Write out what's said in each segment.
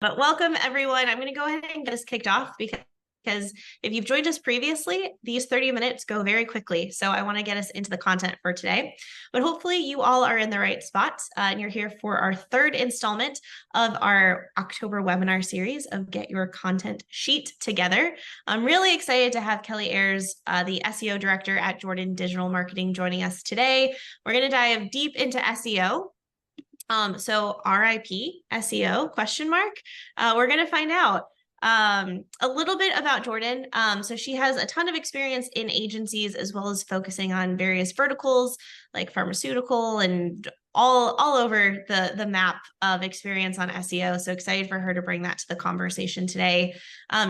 But welcome everyone. I'm going to go ahead and get us kicked off because if you've joined us previously, these 30 minutes go very quickly. So I want to get us into the content for today. But hopefully you all are in the right spot and you're here for our third installment of our October webinar series of Get Your Content Sheet Together. I'm really excited to have Kelly Ayers, the SEO director at Jordan Digital Marketing, joining us today. We're going to dive deep into SEO. So RIP SEO question mark. We're going to find out a little bit about Jordan. So she has a ton of experience in agencies as well as focusing on various verticals like pharmaceutical and all over the map of experience on SEO. So excited for her to bring that to the conversation today.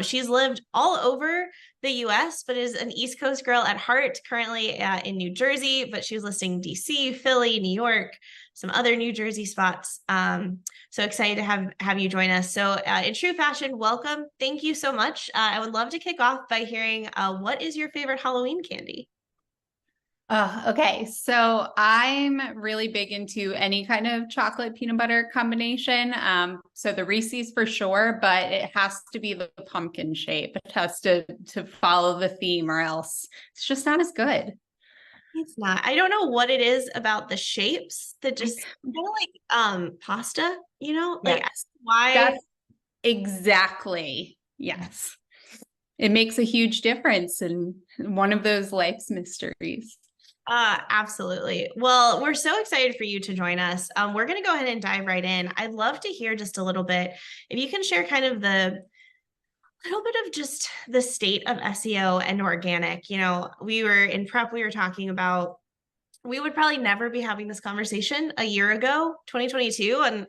She's lived all over the US, but is an East Coast girl at heart, currently in New Jersey, but she was listing DC, Philly, New York, some other New Jersey spots. So excited to have you join us. So in true fashion, welcome. Thank you so much. I would love to kick off by hearing what is your favorite Halloween candy? Okay, so I'm really big into any kind of chocolate peanut butter combination. So the Reese's for sure, but it has to be the pumpkin shape. It has to follow the theme, or else it's just not as good. It's not. I don't know what it is about the shapes that just kind of like pasta, like Yes, why. that's exactly. Yes. It makes a huge difference and one of those life's mysteries. Absolutely. Well, we're so excited for you to join us. We're going to go ahead and dive right in. I'd love to hear just a little bit, if you can share kind of the little bit of just the state of SEO and organic. We were in prep, we were talking about we would probably never be having this conversation a year ago, 2022, and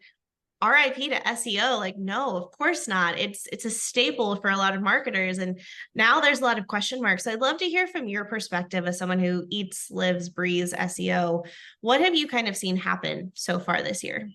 RIP to SEO. Like, no, of course not. It's a staple for a lot of marketers. And now there's a lot of question marks. So I'd love to hear from your perspective as someone who eats, lives, breathes SEO. What have you kind of seen happen so far this year?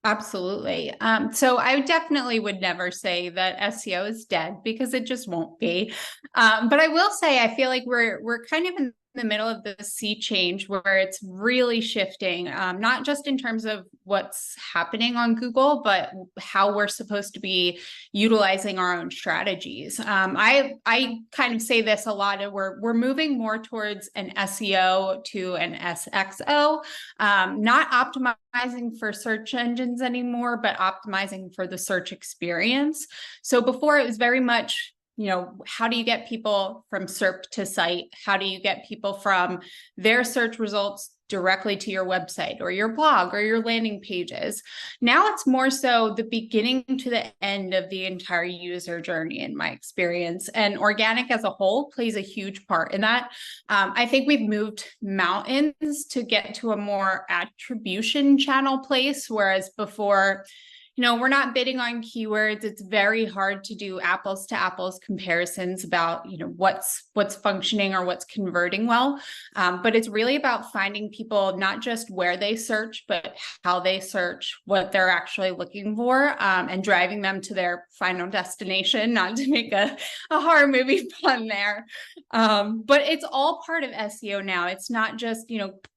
Absolutely. So I definitely would never say that SEO is dead, because it just won't be. But I will say I feel like we're kind of in the middle of the sea change where it's really shifting, not just in terms of what's happening on Google, but how we're supposed to be utilizing our own strategies. I kind of say this a lot. We're moving more towards an SEO to an SXO, not optimizing for search engines anymore, but optimizing for the search experience. So before it was very much, how do you get people from SERP to site? How do you get people from their search results directly to your website or your blog or your landing pages? Now it's more so the beginning to the end of the entire user journey, in my experience. And organic as a whole plays a huge part in that. I think we've moved mountains to get to a more attribution channel place, whereas before, we're not bidding on keywords. It's very hard to do apples to apples comparisons about, what's functioning or what's converting well. But it's really about finding people, not just where they search, but how they search, what they're actually looking for, and driving them to their final destination, not to make a horror movie pun there. But it's all part of SEO now. It's not just,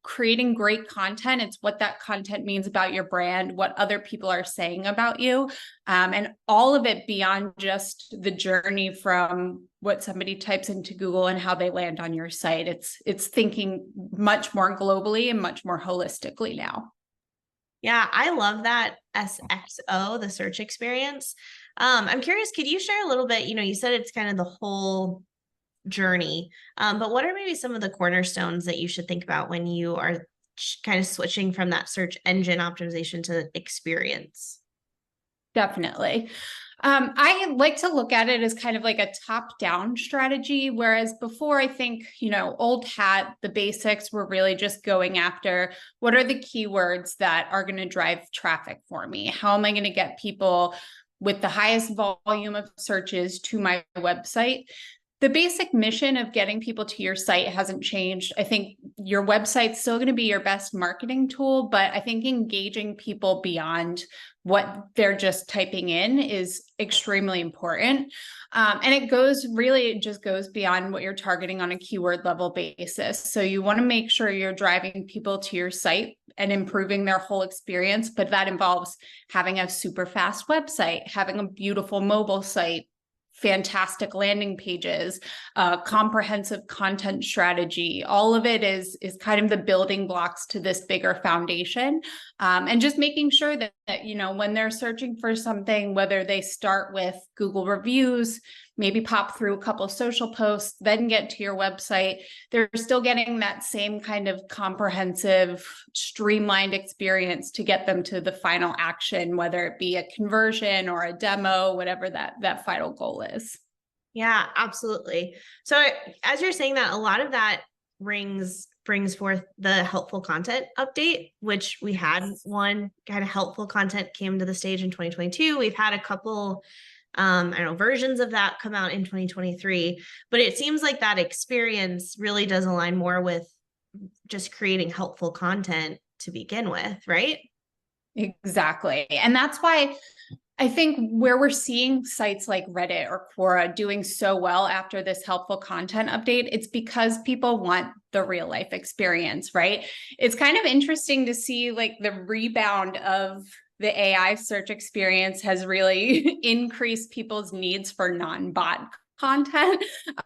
creating great content. It's what that content means about your brand, what other people are saying about you, and all of it beyond just the journey from what somebody types into Google and how they land on your site. It's thinking much more globally and much more holistically now. Yeah, I love that SXO, the search experience. I'm curious, could you share a little bit, you said it's kind of the whole journey, but what are maybe some of the cornerstones that you should think about when you are kind of switching from that search engine optimization to experience? Definitely. I like to look at it as kind of like a top-down strategy, whereas before, I think, old hat, the basics were really just going after what are the keywords that are going to drive traffic for me? How am I going to get people with the highest volume of searches to my website? The basic mission of getting people to your site hasn't changed. I think your website's still going to be your best marketing tool, but I think engaging people beyond what they're just typing in is extremely important. And it just goes beyond what you're targeting on a keyword level basis. So you want to make sure you're driving people to your site and improving their whole experience. But that involves having a super fast website, having a beautiful mobile site, fantastic landing pages, comprehensive content strategy. All of it is kind of the building blocks to this bigger foundation. And just making sure that, you know, when they're searching for something, whether they start with Google reviews, maybe pop through a couple of social posts, then get to your website, they're still getting that same kind of comprehensive, streamlined experience to get them to the final action, whether it be a conversion or a demo, whatever that final goal is. Yeah, absolutely. So as you're saying that, a lot of that brings forth the helpful content update, which we had one kind of helpful content came to the stage in 2022. We've had a couple I don't know, versions of that come out in 2023, but it seems like that experience really does align more with just creating helpful content to begin with, right? Exactly. And that's why I think where we're seeing sites like Reddit or Quora doing so well after this helpful content update, it's because people want the real life experience, right? It's kind of interesting to see like the rebound of the AI search experience has really increased people's needs for non-bot content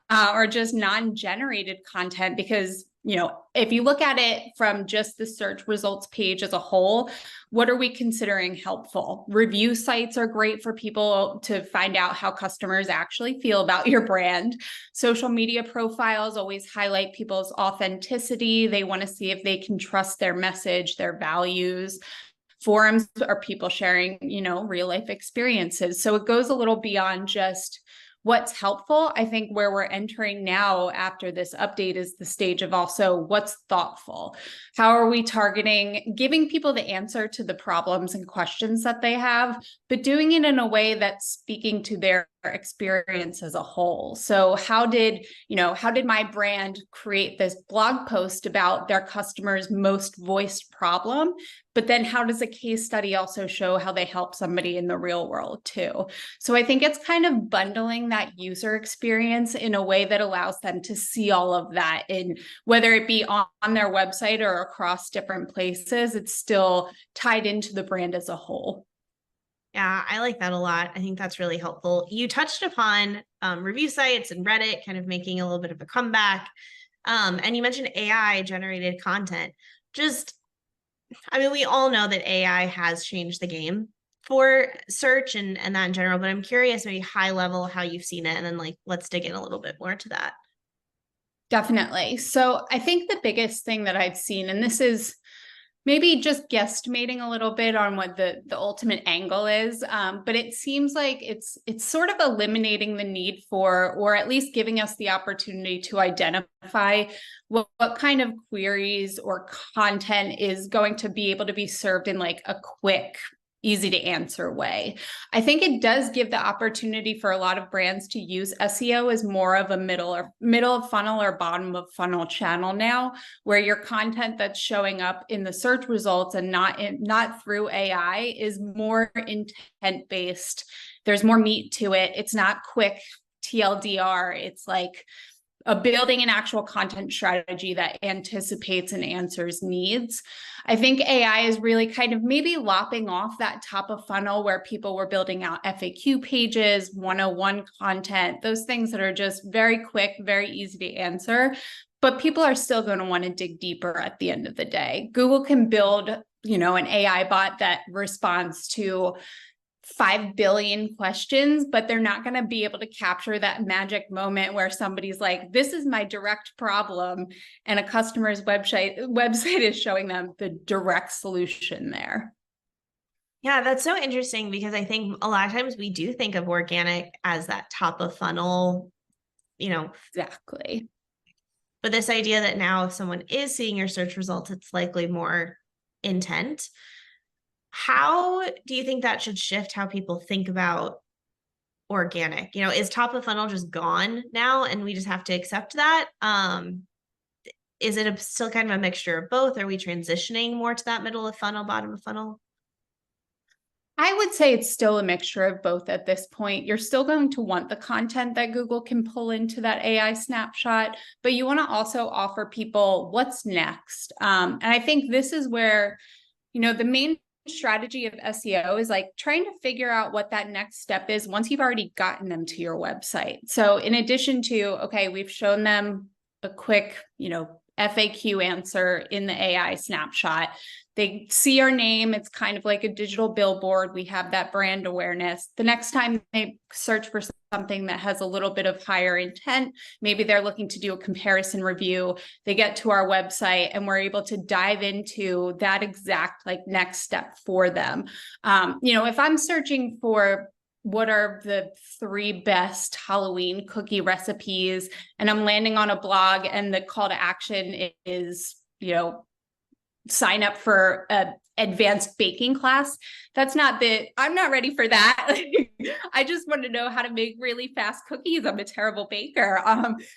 or just non-generated content, because, you know, if you look at it from just the search results page as a whole, what are we considering helpful? Review sites are great for people to find out how customers actually feel about your brand. Social media profiles always highlight people's authenticity. They want to see if they can trust their message, their values. Forums are people sharing, you know, real life experiences. So it goes a little beyond just what's helpful. I think where we're entering now after this update is the stage of also what's thoughtful. How are we targeting, giving people the answer to the problems and questions that they have, but doing it in a way that's speaking to their experience as a whole. So how did my brand create this blog post about their customer's most voiced problem? But then how does a case study also show how they help somebody in the real world too? So I think it's kind of bundling that user experience in a way that allows them to see all of that, in whether it be on their website or across different places, it's still tied into the brand as a whole. Yeah, I like that a lot. I think that's really helpful. You touched upon review sites and Reddit kind of making a little bit of a comeback. And you mentioned AI generated content. I mean, we all know that AI has changed the game for search and that in general, but I'm curious, maybe high level, how you've seen it. And then like, let's dig in a little bit more to that. Definitely. So I think the biggest thing that I've seen, and this is maybe just guesstimating a little bit on what the ultimate angle is, but it seems like it's sort of eliminating the need for, or at least giving us the opportunity to identify what kind of queries or content is going to be able to be served in like a quick, easy to answer way. I think it does give the opportunity for a lot of brands to use SEO as more of a middle of funnel or bottom of funnel channel now, where your content that's showing up in the search results and not through AI is more intent based. There's more meat to it. It's not quick TLDR. It's like building an actual content strategy that anticipates and answers needs. I think AI is really kind of maybe lopping off that top of funnel where people were building out FAQ pages, 101 content, those things that are just very quick, very easy to answer. But people are still going to want to dig deeper at the end of the day. Google can build, you know, an AI bot that responds to 5 billion questions, but they're not going to be able to capture that magic moment where somebody's like, this is my direct problem, and a customer's website is showing them the direct solution there. Yeah, that's so interesting because I think a lot of times we do think of organic as that top of funnel, you know. Exactly. But this idea that now if someone is seeing your search results, it's likely more intent. How do you think that should shift how people think about organic? You know, is top of funnel just gone now and we just have to accept that? Is it still kind of a mixture of both? Are we transitioning more to that middle of funnel, bottom of funnel? I would say it's still a mixture of both at this point. You're still going to want the content that Google can pull into that AI snapshot, but you want to also offer people what's next. And I think this is where, the main strategy of SEO is like trying to figure out what that next step is once you've already gotten them to your website. So in addition to, okay, we've shown them a quick, FAQ answer in the AI snapshot. They see our name. It's kind of like a digital billboard. We have that brand awareness. The next time they search for something that has a little bit of higher intent, maybe they're looking to do a comparison review, they get to our website and we're able to dive into that exact next step for them. If I'm searching for what are the 3 best Halloween cookie recipes, and I'm landing on a blog and the call to action is, sign up for a advanced baking class. I'm not ready for that. I just want to know how to make really fast cookies. I'm a terrible baker.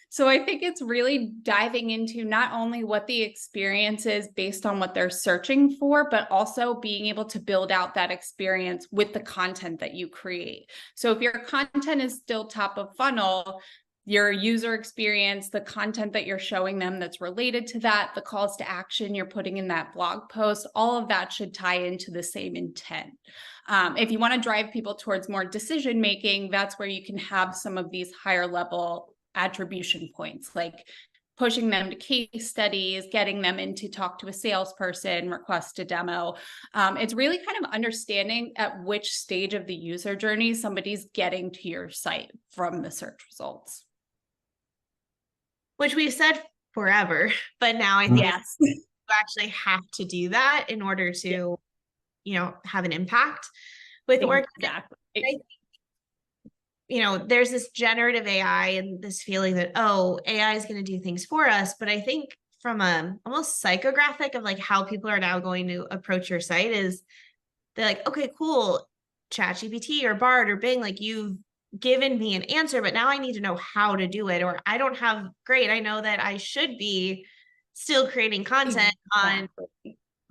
So I think it's really diving into not only what the experience is based on what they're searching for, but also being able to build out that experience with the content that you create. So if your content is still top of funnel, your user experience, the content that you're showing them that's related to that, the calls to action you're putting in that blog post, all of that should tie into the same intent. If you want to drive people towards more decision making, that's where you can have some of these higher level attribution points, like pushing them to case studies, getting them in to talk to a salesperson, request a demo. It's really kind of understanding at which stage of the user journey somebody's getting to your site from the search results. Which we've said forever, but now I think Yes. you actually have to do that in order to, have an impact with organic. Exactly. There's this generative AI and this feeling that, AI is going to do things for us. But I think from a almost psychographic of how people are now going to approach your site is they're like, okay, cool, ChatGPT or Bard or Bing, you've given me an answer, but now I need to know how to do it. Or I know that I should be still creating content on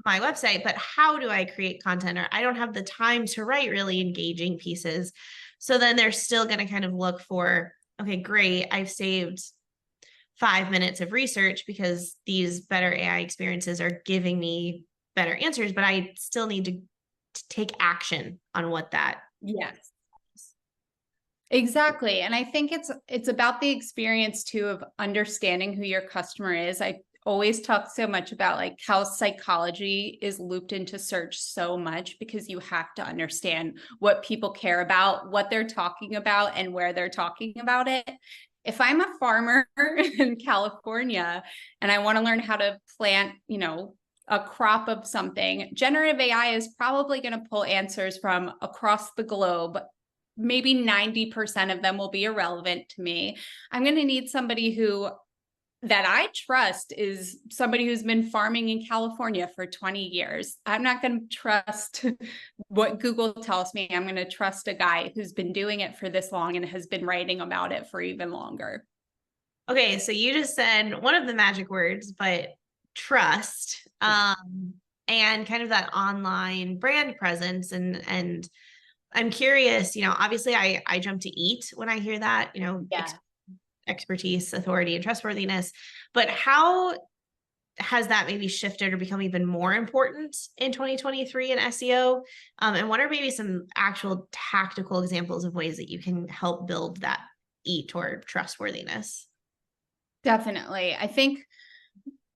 my website, but how do I create content? Or I don't have the time to write really engaging pieces. So then they're still going to kind of look for, okay, great, I've saved 5 minutes of research because these better AI experiences are giving me better answers, but I still need to take action on what that. Yes. Exactly. And I think it's about the experience too of understanding who your customer is. I always talk so much about how psychology is looped into search so much because you have to understand what people care about, what they're talking about, and where they're talking about it. If I'm a farmer in California and I want to learn how to plant, a crop of something, generative AI is probably going to pull answers from across the globe. Maybe 90% of them will be irrelevant to me. I'm going to need somebody that I trust is somebody who's been farming in California for 20 years. I'm not going to trust what Google tells me. I'm going to trust a guy who's been doing it for this long and has been writing about it for even longer. Okay, so you just said one of the magic words, but trust, and kind of that online brand presence. And I'm curious, obviously I jump to eat when I hear that, expertise, authority, and trustworthiness. But how has that maybe shifted or become even more important in 2023 in SEO? And what are maybe some actual tactical examples of ways that you can help build that eat or trustworthiness? Definitely. I think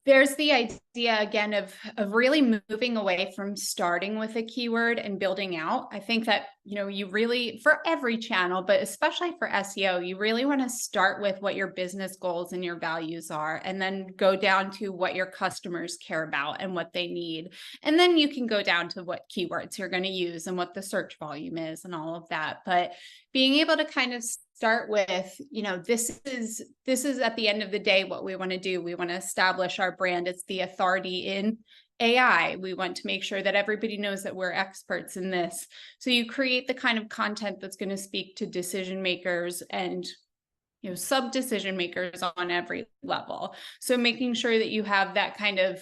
there's the idea again of really moving away from starting with a keyword and building out. I think that, you really, for every channel, but especially for SEO, you really want to start with what your business goals and your values are, and then go down to what your customers care about and what they need. And then you can go down to what keywords you're going to use and what the search volume is and all of that. But being able to kind of start with, this is at the end of the day what we want to do. We want to establish our brand as the authority in AI. We want to make sure that everybody knows that we're experts in this. So you create the kind of content that's going to speak to decision makers and sub decision makers on every level. So making sure that you have that kind of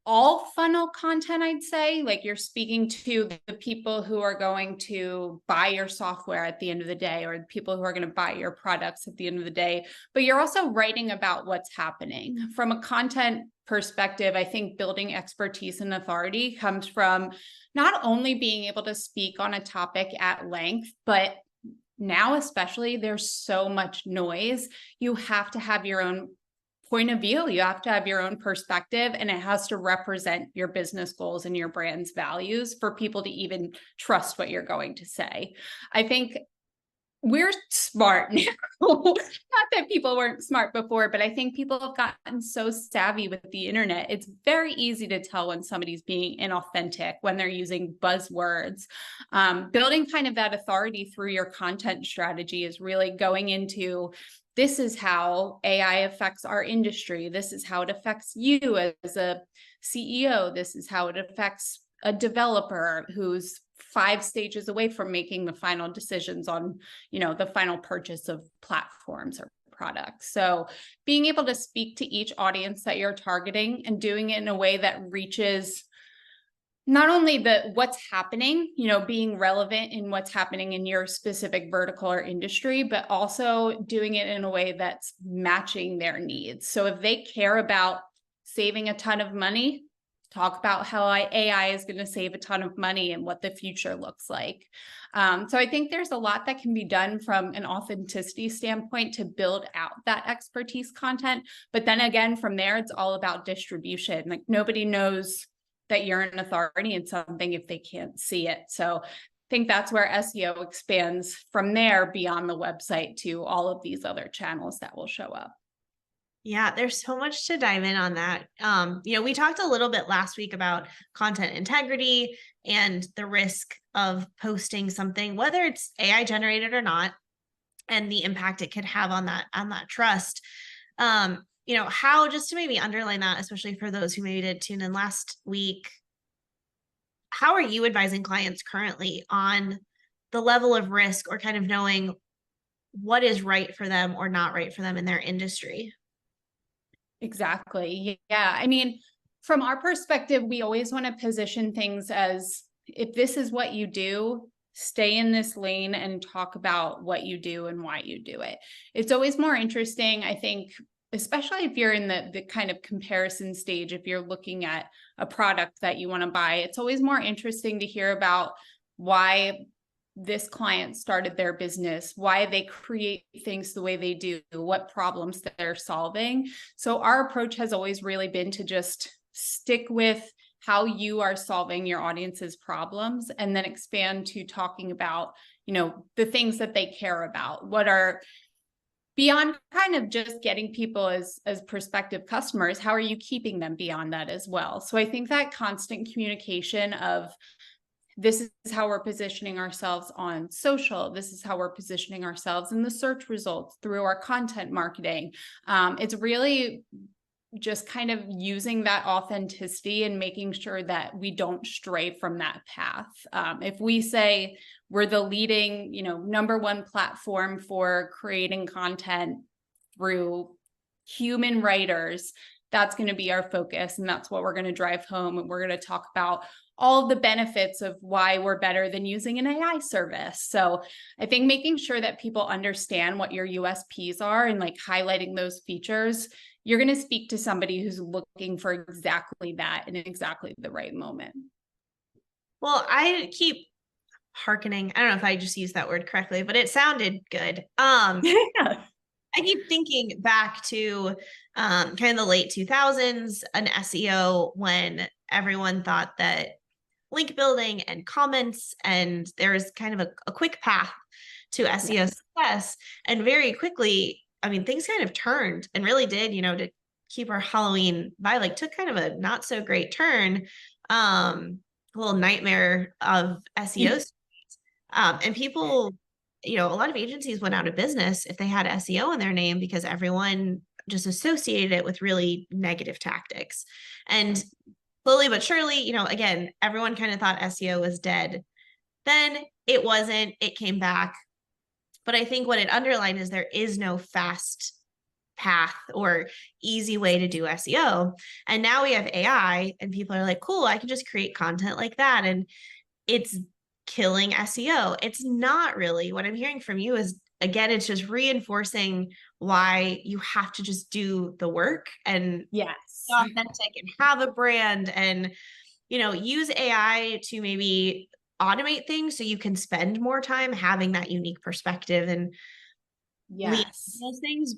all funnel content, I'd say. Like, you're speaking to the people who are going to buy your software at the end of the day, or the people who are going to buy your products at the end of the day. But you're also writing about what's happening. From a content perspective, I think building expertise and authority comes from not only being able to speak on a topic at length, but now especially there's so much noise. You have to have your own point of view. You have to have your own perspective, and it has to represent your business goals and your brand's values for people to even trust what you're going to say. I think we're smart now. Not that people weren't smart before, but I think people have gotten so savvy with the internet. It's very easy to tell when somebody's being inauthentic, when they're using buzzwords. Building kind of that authority through your content strategy is really going into, this is how AI affects our industry. This is how it affects you as a CEO. This is how it affects a developer who's 5 stages away from making the final decisions on, the final purchase of platforms or products. So being able to speak to each audience that you're targeting and doing it in a way that reaches not only what's happening, being relevant in what's happening in your specific vertical or industry, but also doing it in a way that's matching their needs. So if they care about saving a ton of money, talk about how AI is going to save a ton of money and what the future looks like. So I think there's a lot that can be done from an authenticity standpoint to build out that expertise content. But then again, from there, it's all about distribution. Like, nobody knows that you're an authority in something if they can't see it. So I think that's where SEO expands from there beyond the website to all of these other channels that will show up. Yeah, there's so much to dive in on that. We talked a little bit last week about content integrity and the risk of posting something, whether it's AI generated or not, and the impact it could have on that trust. How, just to maybe underline that, especially for those who maybe did tune in last week, how are you advising clients currently on the level of risk, or kind of knowing what is right for them or not right for them in their industry? Exactly. Yeah. I mean, from our perspective, we always want to position things as, if this is what you do, stay in this lane and talk about what you do and why you do it. It's always more interesting, I think, especially if you're in the kind of comparison stage, if you're looking at a product that you want to buy, it's always more interesting to hear about why this client started their business, why they create things the way they do, what problems that they're solving. So our approach has always really been to just stick with how you are solving your audience's problems, and then expand to talking about, the things that they care about, what are beyond kind of just getting people as prospective customers, how are you keeping them beyond that as well? So I think that constant communication of, this is how we're positioning ourselves on social, this is how we're positioning ourselves in the search results through our content marketing. It's really just kind of using that authenticity and making sure that we don't stray from that path. If we say we're the leading, #1 platform for creating content through human writers, that's going to be our focus, and that's what we're going to drive home. And we're going to talk about all of the benefits of why we're better than using an AI service. So I think making sure that people understand what your USPs are and like highlighting those features, you're going to speak to somebody who's looking for exactly that in exactly the right moment. Well, I keep hearkening. I don't know if I just used that word correctly, but it sounded good. Yeah. I keep thinking back to kind of the late 2000s, an SEO, when everyone thought that link building and comments, and there was kind of a quick path to SEO success. And very quickly, I mean, things kind of turned and really did, to keep our Halloween vibe, like, took kind of a not so great turn, a little nightmare of SEO. And people, a lot of agencies went out of business if they had SEO in their name, because everyone just associated it with really negative tactics. And slowly but surely, again, everyone kind of thought SEO was dead. Then it wasn't, it came back. But I think what it underlined is there is no fast path or easy way to do SEO. And now we have AI and people are like, cool, I can just create content like that. And it's killing SEO. It's not really. What I'm hearing from you is, again, it's just reinforcing why you have to just do the work and Yes. be authentic and have a brand and, use AI to maybe automate things so you can spend more time having that unique perspective and lead Yes. those things.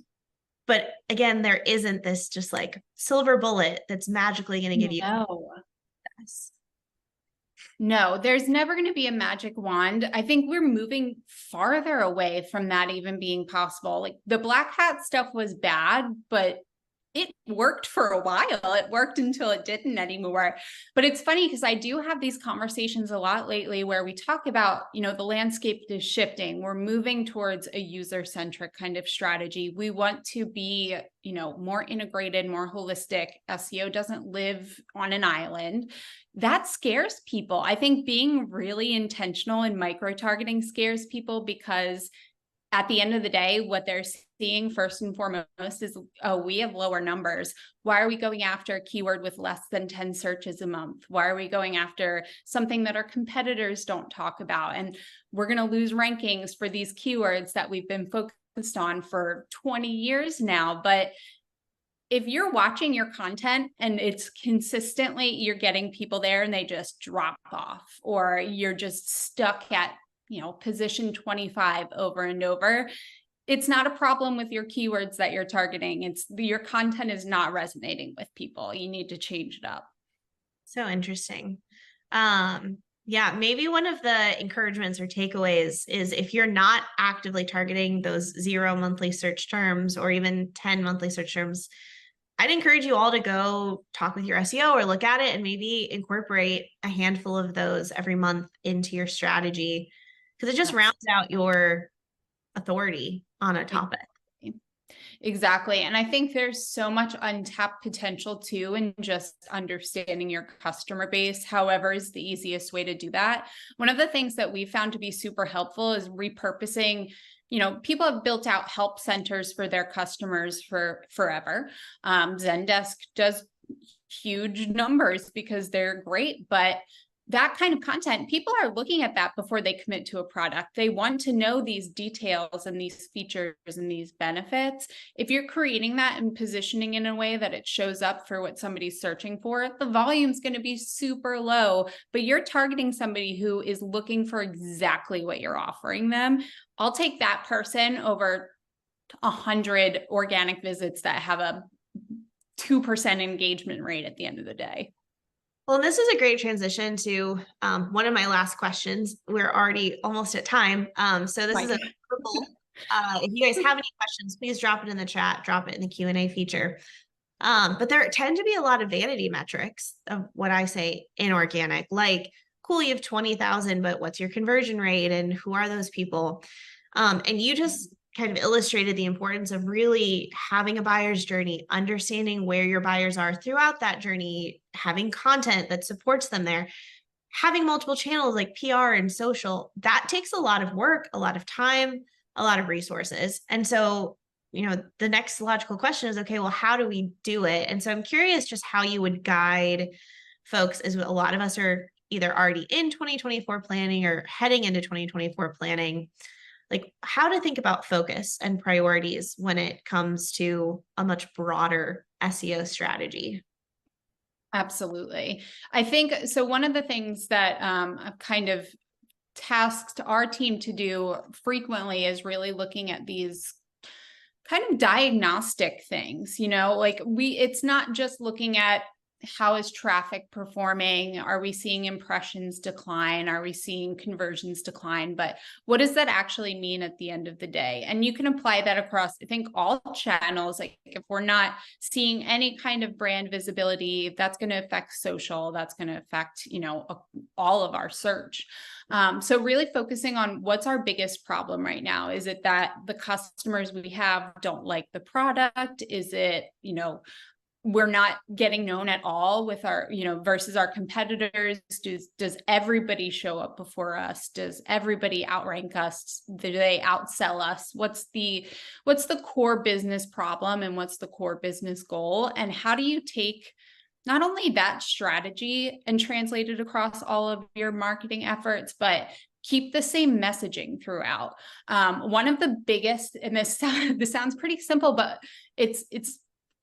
But again, there isn't this just like silver bullet that's magically going to give you No. this. No, there's never going to be a magic wand. I think we're moving farther away from that even being possible. Like the black hat stuff was bad, but it worked for a while. It worked until it didn't anymore. But it's funny because I do have these conversations a lot lately where we talk about, the landscape is shifting. We're moving towards a user-centric kind of strategy. We want to be, more integrated, more holistic. SEO doesn't live on an island. That scares people. I think being really intentional and micro-targeting scares people because at the end of the day, what they're seeing first and foremost is, oh, we have lower numbers. Why are we going after a keyword with less than 10 searches a month? Why are we going after something that our competitors don't talk about? And we're going to lose rankings for these keywords that we've been focused on for 20 years now. But if you're watching your content and it's consistently, you're getting people there and they just drop off, or you're just stuck at position 25 over and over, it's not a problem with your keywords that you're targeting. It's your content is not resonating with people. You need to change it up. So interesting. Yeah, maybe one of the encouragements or takeaways is if you're not actively targeting those 0 monthly search terms or even 10 monthly search terms, I'd encourage you all to go talk with your SEO or look at it and maybe incorporate a handful of those every month into your strategy, because it just rounds out your authority on a topic. Exactly. And I think there's so much untapped potential too in just understanding your customer base. However, is the easiest way to do that. One of the things that we found to be super helpful is repurposing. People have built out help centers for their customers for forever. Zendesk does huge numbers because they're great, but that kind of content, people are looking at that before they commit to a product. They want to know these details and these features and these benefits. If you're creating that and positioning in a way that it shows up for what somebody's searching for, the volume's going to be super low, but you're targeting somebody who is looking for exactly what you're offering them. I'll take that person over 100 organic visits that have a 2% engagement rate at the end of the day. Well, this is a great transition to one of my last questions. We're already almost at time. So this is a purple. If you guys have any questions, please drop it in the chat, drop it in the Q&A feature. But there tend to be a lot of vanity metrics of what I say inorganic, like, cool, you have 20,000, but what's your conversion rate and who are those people? And you just kind of illustrated the importance of really having a buyer's journey, understanding where your buyers are throughout that journey, having content that supports them there, having multiple channels like PR and social. That takes a lot of work, a lot of time, a lot of resources. And so, the next logical question is, okay, well, how do we do it? And so I'm curious just how you would guide folks, as a lot of us are either already in 2024 planning or heading into 2024 planning, like how to think about focus and priorities when it comes to a much broader SEO strategy. Absolutely. I think so. One of the things that I've kind of tasked our team to do frequently is really looking at these kind of diagnostic things, it's not just looking at how is traffic performing? Are we seeing impressions decline? Are we seeing conversions decline? But what does that actually mean at the end of the day? And you can apply that across, I think, all channels. Like if we're not seeing any kind of brand visibility, that's going to affect social. That's going to affect, all of our search. So really focusing on what's our biggest problem right now. Is it that the customers we have don't like the product? Is it, we're not getting known at all with our, versus our competitors. Does everybody show up before us? Does everybody outrank us? Do they outsell us? What's the core business problem, and what's the core business goal? And how do you take not only that strategy and translate it across all of your marketing efforts, but keep the same messaging throughout? One of the biggest, and this sounds pretty simple, but it's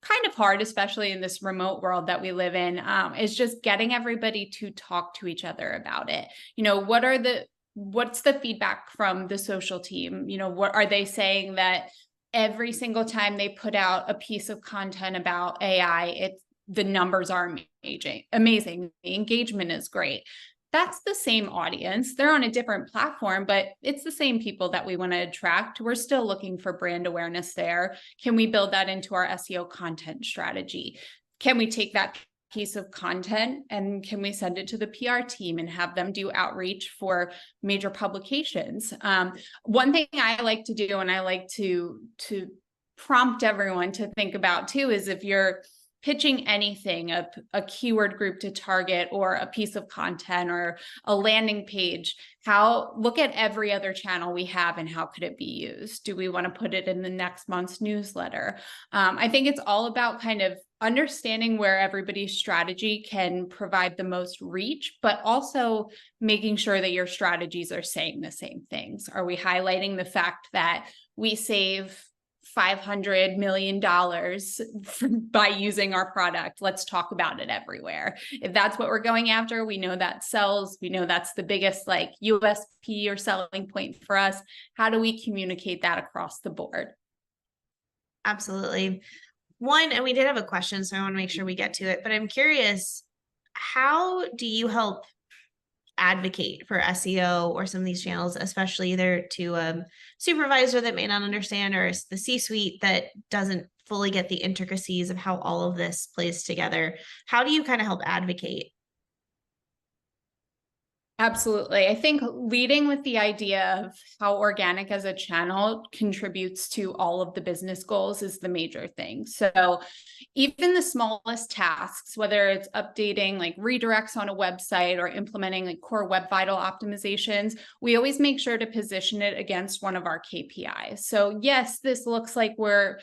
kind of hard, especially in this remote world that we live in, is just getting everybody to talk to each other about it. What's the feedback from the social team? What are they saying that every single time they put out a piece of content about AI, the numbers are amazing. The engagement is great. That's the same audience. They're on a different platform, but it's the same people that we want to attract. We're still looking for brand awareness there. Can we build that into our SEO content strategy? Can we take that piece of content and can we send it to the PR team and have them do outreach for major publications? One thing I like to do, and I like to prompt everyone to think about too, is if you're pitching anything, a keyword group to target, or a piece of content, or a landing page, look at every other channel we have and how could it be used? Do we want to put it in the next month's newsletter? I think it's all about kind of understanding where everybody's strategy can provide the most reach, but also making sure that your strategies are saying the same things. Are we highlighting the fact that we save $500 million by using our product? Let's talk about it everywhere. If that's what we're going after, we know that sells. We know that's the biggest USP or selling point for us. How do we communicate that across the board? Absolutely. And we did have a question, so I want to make sure we get to it, but I'm curious, how do you help advocate for SEO or some of these channels, especially either to a supervisor that may not understand or the C-suite that doesn't fully get the intricacies of how all of this plays together? How do you kind of help advocate? Absolutely. I think leading with the idea of how organic as a channel contributes to all of the business goals is the major thing. So even the smallest tasks, whether it's updating redirects on a website or implementing core web vital optimizations, we always make sure to position it against one of our KPIs. So yes, this looks like we're,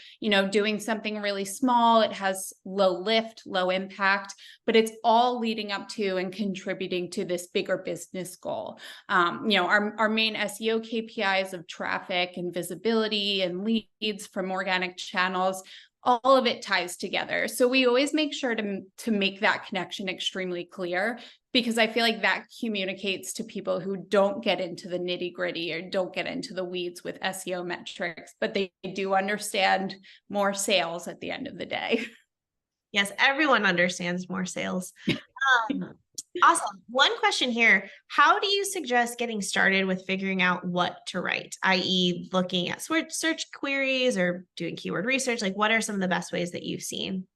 doing something really small. It has low lift, low impact, but it's all leading up to and contributing to this bigger business goal. Our main SEO KPIs of traffic and visibility and leads from organic channels, all of it ties together. So we always make sure to make that connection extremely clear, because I feel like that communicates to people who don't get into the nitty gritty or don't get into the weeds with SEO metrics, but they do understand more sales at the end of the day. Yes, everyone understands more sales. Awesome. One question here. How do you suggest getting started with figuring out what to write, i.e. looking at search queries or doing keyword research? What are some of the best ways that you've seen?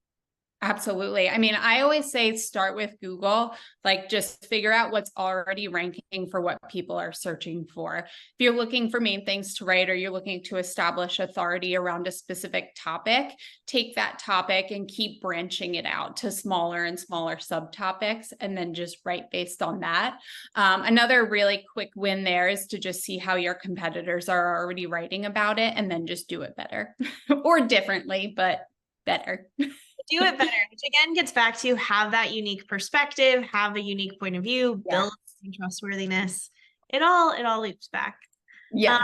Absolutely. I mean, I always say start with Google, just figure out what's already ranking for what people are searching for. If you're looking for main things to write, or you're looking to establish authority around a specific topic, take that topic and keep branching it out to smaller and smaller subtopics, and then just write based on that. Another really quick win there is to just see how your competitors are already writing about it, and then just do it better or differently, but better. Do it better, which again gets back to have that unique perspective, have a unique point of view, build trustworthiness. It all loops back. Yes.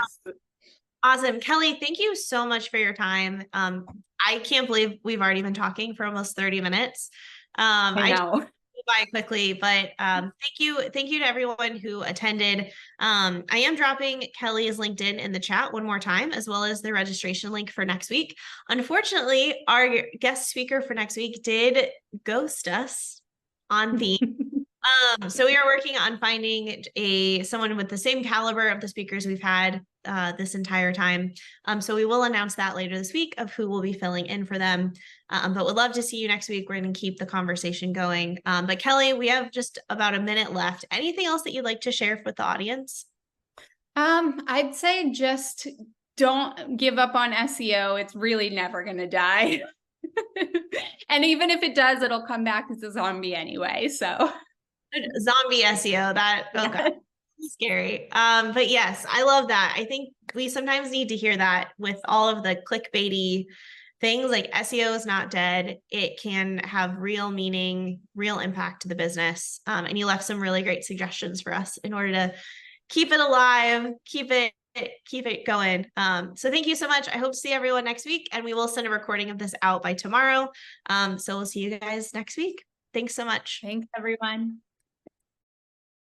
Awesome. Kelly, thank you so much for your time. I can't believe we've already been talking for almost 30 minutes. I know. By quickly, but thank you to everyone who attended. I am dropping Kelly's LinkedIn in the chat one more time, as well as the registration link for next week. Unfortunately, our guest speaker for next week did ghost us on theme. So we are working on finding someone with the same caliber of the speakers we've had this entire time. So we will announce that later this week of who will be filling in for them. But would love to see you next week. We're going to keep the conversation going. But Kelly, we have just about a minute left. Anything else that you'd like to share with the audience? I'd say just don't give up on SEO. It's really never going to die. And even if it does, it'll come back as a zombie anyway. So Zombie SEO, that, oh yeah. God, scary. But yes, I love that. I think we sometimes need to hear that with all of the clickbaity things. Like SEO is not dead. It can have real meaning, real impact to the business. And you left some really great suggestions for us in order to keep it alive, keep it going. So thank you so much. I hope to see everyone next week, and we will send a recording of this out by tomorrow. So we'll see you guys next week. Thanks so much. Thanks, everyone.